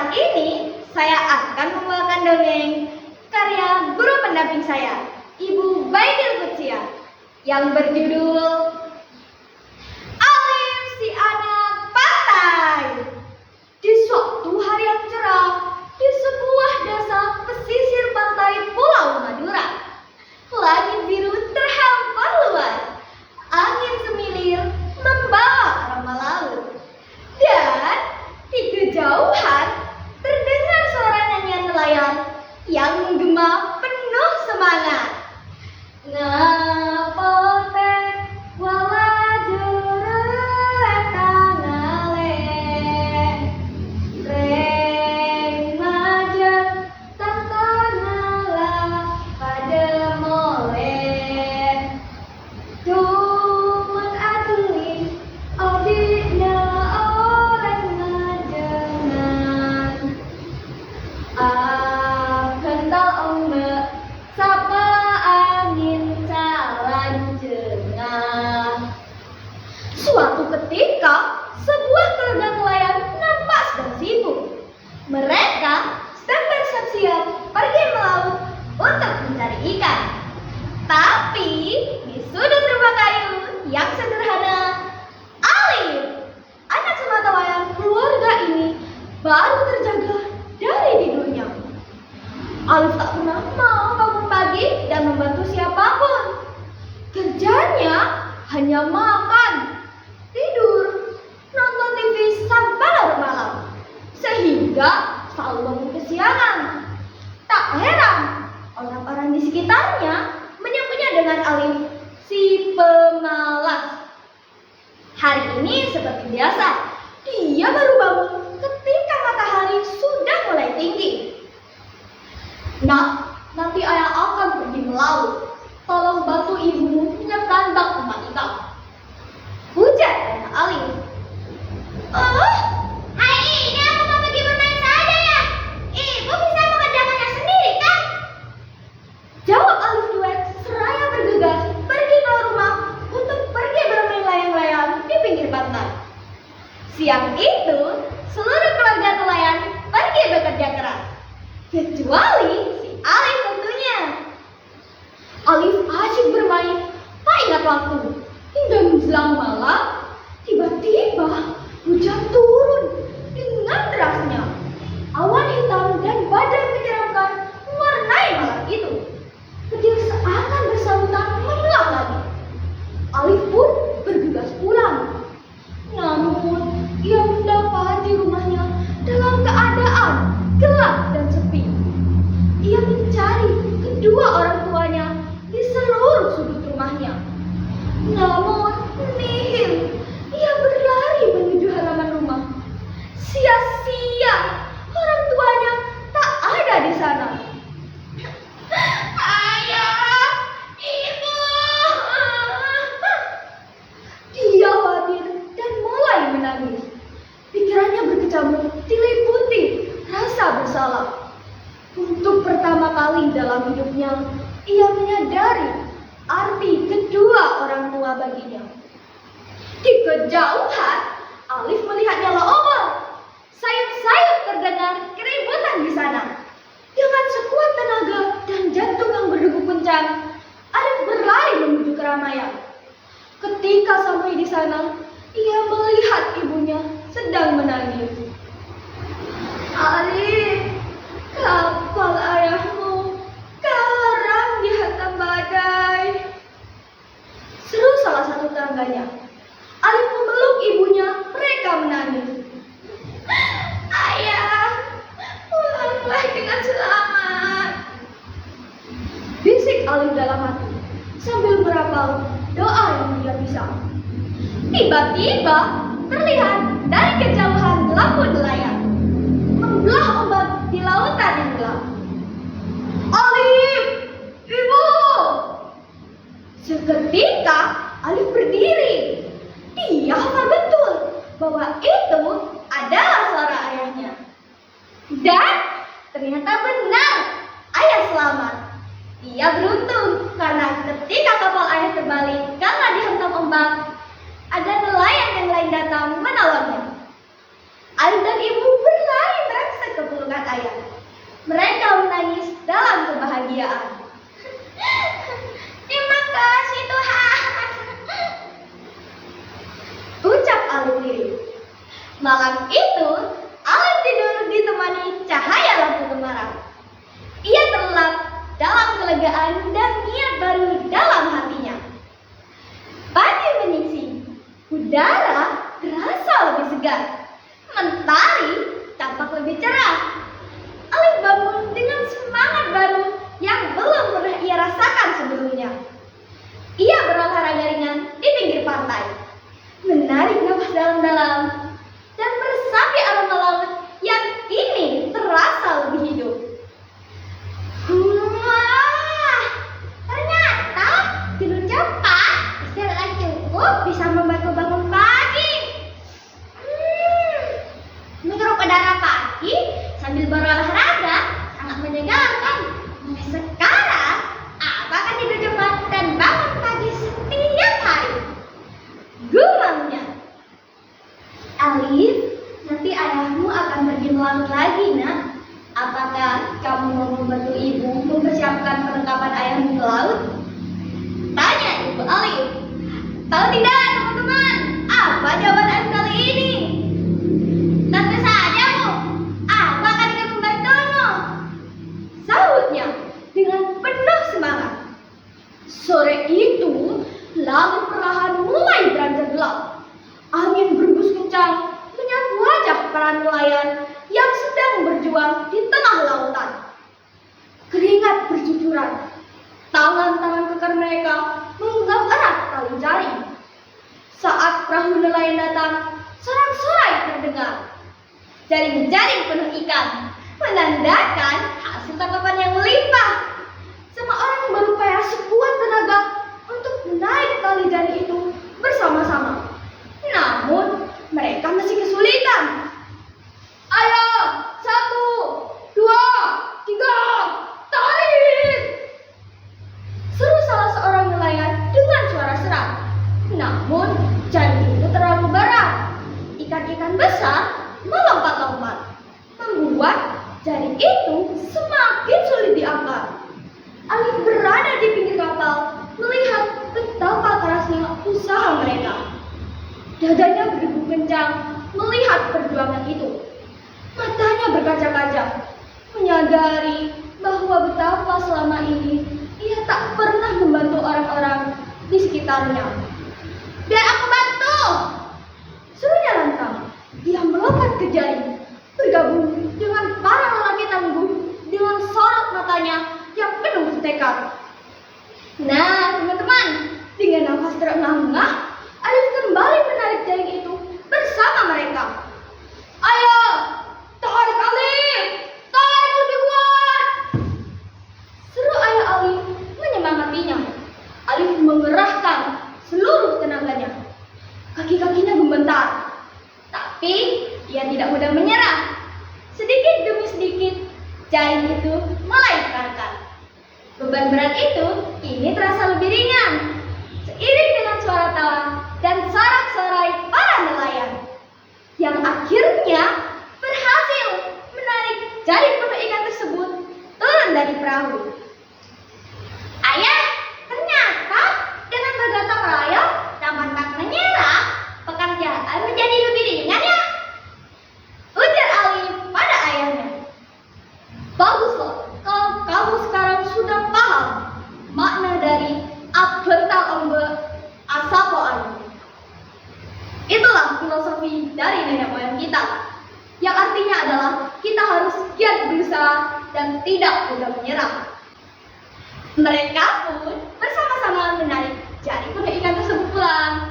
Saat ini saya akan membawakan dongeng karya guru pendamping saya, Ibu Baidil Kutsia, yang berjudul Alif si Anak Pantai. Di suatu hari yang cerah, di sebuah desa pesisir pantai Pulau Madura, langit biru terhampar luas, angin semilir membawa aroma laut, dan di kejauhan terdengar suara nyanyian nelayan yang menggema penuh semangat. Ngapote walajur tangale, reng majeng tantanala pada mole, cuman atuli odina orang majengan, kental ombak sapa angin calanjengan. Suatu ketika, sebuah keluarga nelayan nampak sedang sibuk. Mereka sedang bersiap-siap pergi melaut untuk mencari ikan. Tapi di sudut rumah kayu yang sederhana, Alif, anak sematawayang keluarga ini, baru terjaga dari tidurnya. Alif tak pernah mau bangun pagi dan membantu siapapun. Kerjanya hanya makan, tidur, nonton TV sampai larut malam, sehingga selalu bangun kesiangan. Tak heran orang-orang di sekitarnya menyebutnya dengan Alif si pemalas. Hari ini seperti biasa, dia baru bangun ketika matahari sudah mulai tinggi. Nak, nanti ayah akan pergi melaut. Tolong bantu ibumu menyeberang tempat ikan, ujar ayah Alif. Oh, hari ini aku mau pergi bermain saja ya. Ibu bisa mengerjakannya sendiri kan? Jawab Alif cuek seraya bergegas pergi keluar rumah untuk pergi bermain layang-layang di pinggir pantai. Siang itu, seluruh keluarga nelayan pergi bekerja keras, kecuali si Alif tentunya. Alif asyik bermain, tak ingat waktu. Hingga menjelang malam, tiba-tiba hujan turun dengan derasnya. Awan hitam dan badai menyeramkan mewarnai malam itu. Petir seakan bersahutan menyuap lagi. Alif pun bergegas pulang. Namun, ia mendapati rumahnya dalam keadaan gelap dan sepi. Ia mencari kedua orang tuanya di seluruh sudut rumahnya. Namun, nihil. Ia berlari menuju halaman rumah. Sia-sia, orang tuanya tak ada di sana. Ayah, ibu. Dia khawatir dan mulai menangis. Pikirannya berkecamuk diliputi rasa bersalah. Untuk pertama kali dalam hidupnya, ia menyadari arti kedua orang tua baginya. Di kejauhan, Alif melihat nyala obor. Sayup-sayup terdengar keributan di sana. Dengan sekuat tenaga dan jantung yang berdegup kencang, Alif berlari menuju keramaian. Ketika sampai di sana, ia melihat ibunya sedang menangis. Alif, kapal ayahmu karam dihantam badai, seru salah satu tetangganya. Alif memeluk ibunya, mereka menangis. Ayah, pulanglah dengan selamat, bisik Alif dalam hati sambil merapal doa yang dia bisa. Tiba-tiba terlihat dari kejauhan Malam itu, Alif tidur ditemani cahaya lampu temaram. Ia terlelap dalam kelegaan dan niat baru dalam hatinya. Pagi menyingsing, udara terasa lebih segar. Mentari tampak lebih cerah. Alif bangun dengan semangat baru yang belum pernah ia rasakan sebelumnya. Ia berolahraga ringan di pinggir pantai, menarik nafas dalam-dalam, dan meresapi aroma laut yang kini terasa lebih hidup. Wah, ternyata tidur cepat istirahat cukup bisa membantu bangun pagi. Menghirup udara pagi sambil berolahraga sangat menyegarkan. Mulai sekarang, aku akan tidur cepat dan bangun pagi setiap hari. Gumamnya. Alif, nanti ayahmu akan pergi melaut lagi, nak. Apakah kamu mau membantu ibu mempersiapkan perlengkapan ayahmu ke laut? Tanya ibu Alif. Tahu tidak, teman-teman? Apa jawaban Alif kali ini? Tentu saja, Bu. Aku akan ikut membantumu, sahutnya dengan penuh semangat. Sore itu, langit perlahan mulai beranjak gelap. Angin berembus kencang menyapu wajah para nelayan yang sedang berjuang di tengah lautan. Keringat bercucuran. Tangan-tangan kekar mereka menggenggam erat tali jaring. Saat perahu nelayan datang, sorak-sorai terdengar. Jaring-jaring penuh ikan menandakan hasil tangkapan yang melimpah. Semua orang berupaya sekuat tenaga untuk menarik tali jaring itu bersama-sama. Namun, mereka masih kesulitan. Ayo, 1, 2, 3, tarik! Seru salah seorang nelayan dengan suara serak. Namun, jaring itu terlalu berat. Ikan-ikan besar melompat-lompat, membuat jaring itu semakin sulit diangkat. Alif berada di pinggir kapal, melihat betapa kerasnya usaha mereka. Dadanya berdegup kencang melihat perjuangan itu. Matanya berkaca-kaca, menyadari bahwa betapa selama ini ia tak pernah membantu orang-orang di sekitarnya. Biar aku bantu! Serunya lantang. Dia melompat ke jaring, bergabung dengan para lelaki tangguh dengan sorot matanya yang penuh tekad. Nah, teman-teman, dengan nafas terengah-engah, Alif kembali menarik jaring itu bersama mereka. Ayo, tarik Alif! Tarik lebih kuat! Seru ayah Alif menyemangatinya. Alif mengerahkan seluruh tenaganya. Kaki-kakinya membentar. Tapi dia tidak mudah menyerah. Sedikit demi sedikit, jaring itu mulai terangkat. Beban berat itu kini terasa lebih ringan. Seiring dengan suara tawa dan sorak-sorai para nelayan, yang akhirnya berhasil menarik jaring penuh ikan tersebut turun dari perahu. Ayah, ternyata dengan bergotong royong dan pantang menyerah, pekerjaan menjadi lebih ringan ya, ujar Alif pada ayahnya. Baguslah kalau kamu sekarang sudah paham makna dari Abhental Ombe Asapoan. Itulah filosofi dari nenek moyang kita, yang artinya adalah kita harus giat berusaha dan tidak mudah menyerah. Mereka pun bersama-sama menarik jaring penuh ikan tersebut pulang.